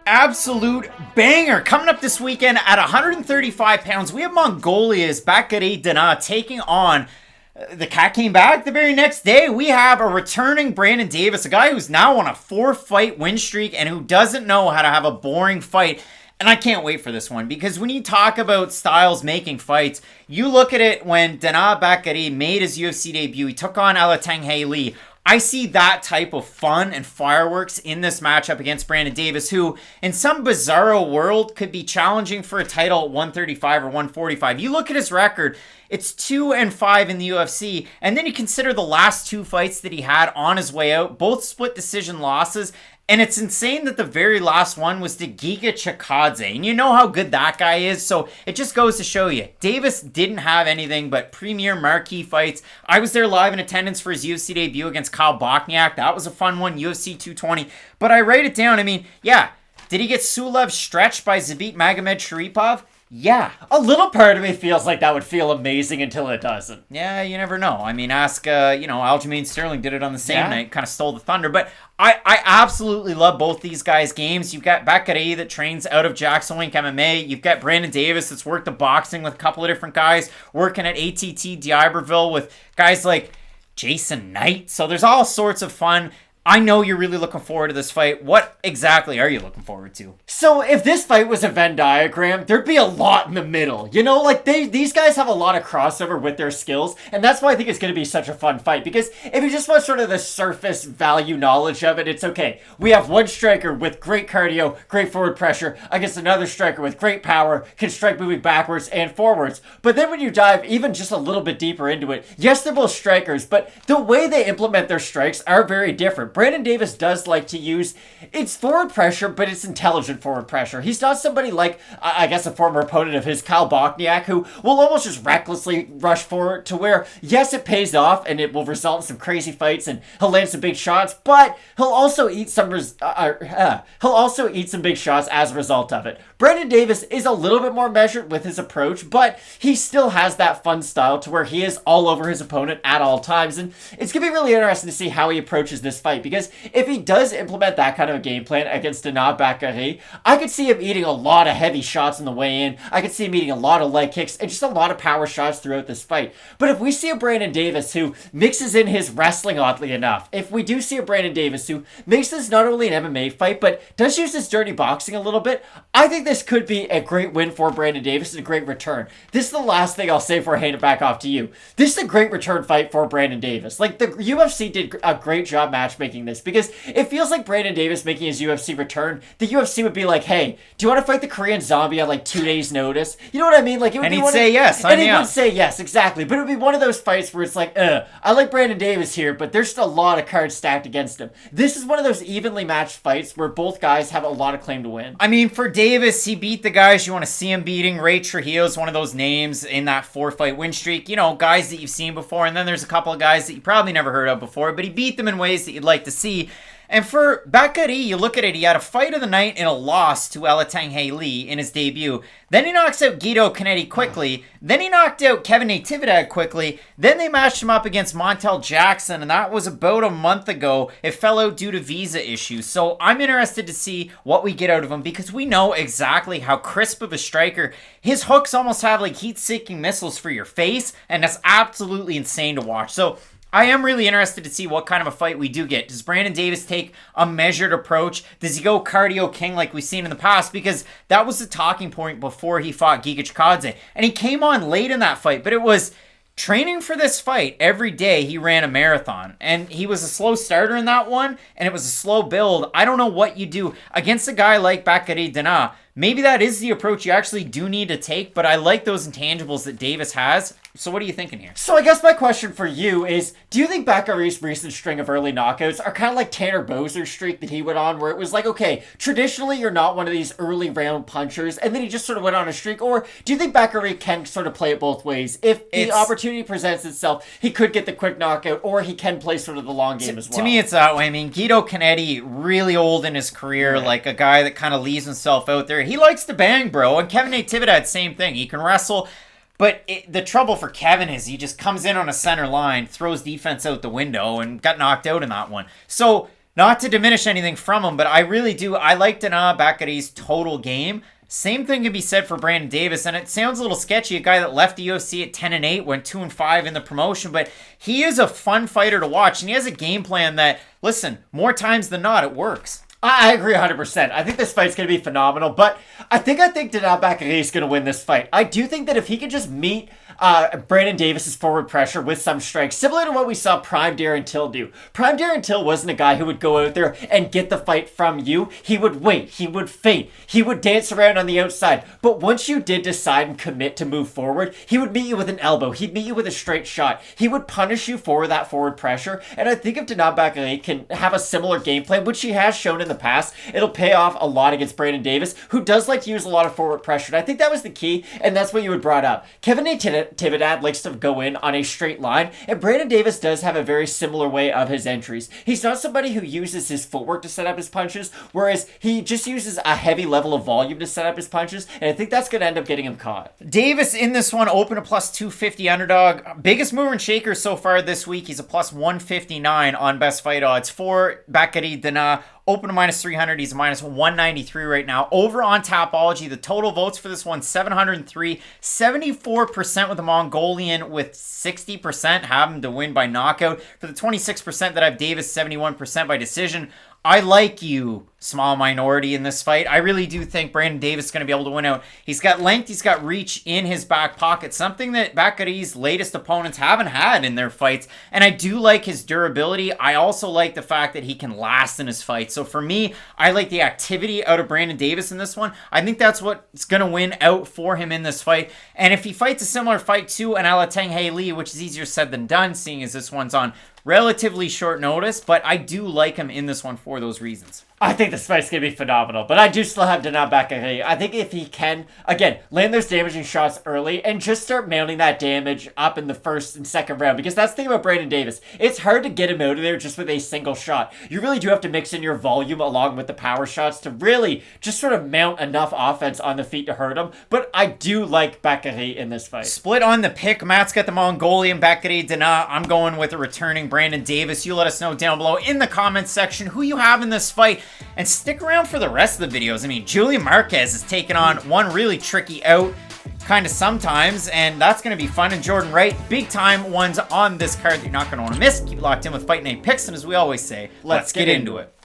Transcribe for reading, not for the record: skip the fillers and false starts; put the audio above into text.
Absolute banger coming up this weekend at 135 pounds. We have Mongolia's Danaa taking on the cat. Came back the very next day. We have a returning Brandon Davis, a guy who's now on a 4-fight win streak and who doesn't know how to have a boring fight. And I can't wait for this one, because when you talk about styles making fights, you look at it when Danaa Batgerel made his UFC debut. He took on Lee. I see that type of fun and fireworks in this matchup against Brandon Davis, who in some bizarro world could be challenging for a title at 135 or 145. You look at his record, it's 2-5 in the UFC, and then you consider the last 2 fights that he had on his way out, both split decision losses. And it's insane that the very last one was to Giga Chikadze. And you know how good that guy is. So it just goes to show you, Davis didn't have anything but premier marquee fights. I was there live in attendance for his UFC debut against Kyle Bochniak. That was a fun one, UFC 220. But I write it down. I mean, yeah, did he get Sulev stretched by Zabit Magomedsharipov? Yeah. A little part of me feels like that would feel amazing until it doesn't. Yeah, you never know. I mean, ask, Aljamain Sterling did it on the same night, kind of stole the thunder. But I absolutely love both these guys' games. You've got Batgerel that trains out of Jackson Wink MMA. You've got Brandon Davis that's worked the boxing with a couple of different guys, working at ATT D'Iberville with guys like Jason Knight. So there's all sorts of fun. I know you're really looking forward to this fight. What exactly are you looking forward to? So if this fight was a Venn diagram, there'd be a lot in the middle. You know, like these guys have a lot of crossover with their skills, and that's why I think it's going to be such a fun fight, because if you just want sort of the surface value knowledge of it, it's okay. We have one striker with great cardio, great forward pressure, against another striker with great power, can strike moving backwards and forwards. But then when you dive even just a little bit deeper into it, yes, they're both strikers, but the way they implement their strikes are very different. Brandon Davis does like to use, it's forward pressure, but it's intelligent forward pressure. He's not somebody like, I guess, a former opponent of his, Kyle Bochniak, who will almost just recklessly rush forward to where, yes, it pays off and it will result in some crazy fights and he'll land some big shots, but he'll also eat some big shots as a result of it. Brandon Davis is a little bit more measured with his approach, but he still has that fun style to where he is all over his opponent at all times, and it's going to be really interesting to see how he approaches this fight, because if he does implement that kind of a game plan against Danaa Batgerel, I could see him eating a lot of heavy shots on the way in. I could see him eating a lot of leg kicks and just a lot of power shots throughout this fight. But if we see a Brandon Davis who mixes in his wrestling, oddly enough, if we do see a Brandon Davis who makes this not only an MMA fight, but does use his dirty boxing a little bit, I think this could be a great win for Brandon Davis and a great return. This is the last thing I'll say before I hand it back off to you. This is a great return fight for Brandon Davis. Like, the UFC did a great job matchmaking this, because it feels like Brandon Davis making his UFC return, the UFC would be like, hey, do you want to fight the Korean Zombie at like 2 days notice? You know what I mean? Like, it would and be he'd say yes. And he would say yes, exactly. But it would be one of those fights where it's like, I like Brandon Davis here, but there's just a lot of cards stacked against him. This is one of those evenly matched fights where both guys have a lot of claim to win. I mean, for Davis, he beat the guys you want to see him beating. Ray Trujillo's one of those names in that 4-fight win streak. You know, guys that you've seen before, and then there's a couple of guys that you probably never heard of before, but he beat them in ways that you'd like to see. And for Batgerel, you look at it, he had a fight of the night and a loss to Lee in his debut. Then he knocks out Guido Canetti quickly. Then he knocked out Kevin Natividad quickly. Then they matched him up against Montel Jackson, and that was about a month ago. It fell out due to visa issues. So I'm interested to see what we get out of him, because we know exactly how crisp of a striker. His hooks almost have like heat-seeking missiles for your face, and that's absolutely insane to watch. So I am really interested to see what kind of a fight we do get. Does Brandon Davis take a measured approach? Does he go cardio king like we've seen in the past? Because that was the talking point before he fought Giga Chikadze. And he came on late in that fight, but it was training for this fight. Every day he ran a marathon, and he was a slow starter in that one, and it was a slow build. I don't know what you do against a guy like Batgerel Danaa. Maybe that is the approach you actually do need to take, but I like those intangibles that Davis has. So what are you thinking here? So I guess my question for you is, do you think Batgerel's recent string of early knockouts are kind of like Tanner Bozer's streak that he went on, where it was like, okay, traditionally you're not one of these early round punchers, and then he just sort of went on a streak? Or do you think Batgerel can sort of play it both ways? If the opportunity presents itself, he could get the quick knockout, or he can play sort of the long game as well. To me, it's that way. I mean, Guido Canetti, really old in his career, like a guy that kind of leaves himself out there. He likes to bang, bro. And Kevin Natividad, same thing. He can wrestle. But the trouble for Kevin is he just comes in on a center line, throws defense out the window, and got knocked out in that one. So Not to diminish anything from him, but I really do. I like Danaa Batgerel's total game. Same thing can be said for Brandon Davis, and it sounds a little sketchy. A guy that left the UFC at 10-8, went 2-5 in the promotion, but he is a fun fighter to watch, and he has a game plan that, listen, more times than not, it works. I agree 100%. I think this fight's going to be phenomenal, but I think Danaa Batgerel is going to win this fight. I do think that if he can just meet Brandon Davis's forward pressure with some strikes, similar to what we saw Prime Darren Till do. Prime Darren Till wasn't a guy who would go out there and get the fight from you. He would wait. He would feint. He would dance around on the outside. But once you did decide and commit to move forward, he would meet you with an elbow. He'd meet you with a straight shot. He would punish you for that forward pressure. And I think if Danaa Batgerel can have a similar game plan, which he has shown in the past, it'll pay off a lot against Brandon Davis, who does like to use a lot of forward pressure. And I think that was the key, and that's what you had brought up. Kevin Tividad likes to go in on a straight line, and Brandon Davis does have a very similar way of his entries. He's not somebody who uses his footwork to set up his punches, whereas he just uses a heavy level of volume to set up his punches, and I think that's going to end up getting him caught. Davis in this one, open a plus 250 underdog. Biggest mover and shaker so far this week. He's a plus 159 on best fight odds for Batgerel Danaa. Open to minus 300. He's a minus 193 right now. Over on Tapology, the total votes for this one, 703. 74% with the Mongolian, with 60% have him to win by knockout. For the 26% that have Davis, 71% by decision. I like you, small minority, in this fight. I really do think Brandon Davis is going to be able to win out. He's got length, he's got reach in his back pocket, something that Batgerel's latest opponents haven't had in their fights. And I do like his durability. I also like the fact that he can last in his fights. So for me, I like the activity out of Brandon Davis in this one. I think that's what's going to win out for him in this fight. And if he fights a similar fight to an Alateng Lee, which is easier said than done, seeing as this one's on relatively short notice, but I do like him in this one for those reasons. I think this fight's going to be phenomenal, but I do still have Danaa Batgerel. I think if he can, again, land those damaging shots early and just start mounting that damage up in the first and second round, because that's the thing about Brandon Davis. It's hard to get him out of there just with a single shot. You really do have to mix in your volume along with the power shots to really just sort of mount enough offense on the feet to hurt him, but I do like Batgerel in this fight. Split on the pick. Matt's got the Mongolian, Batgerel Danaa. I'm going with a returning Brandon Davis. You let us know down below in the comments section who you have in this fight. And stick around for the rest of the videos. I mean, Julian Marquez is taking on one really tricky out kind of sometimes, and that's going to be fun. And Jordan Wright, big time ones on this card that you're not going to want to miss. Keep locked in with Fight Night Picks, and as we always say, let's get into it.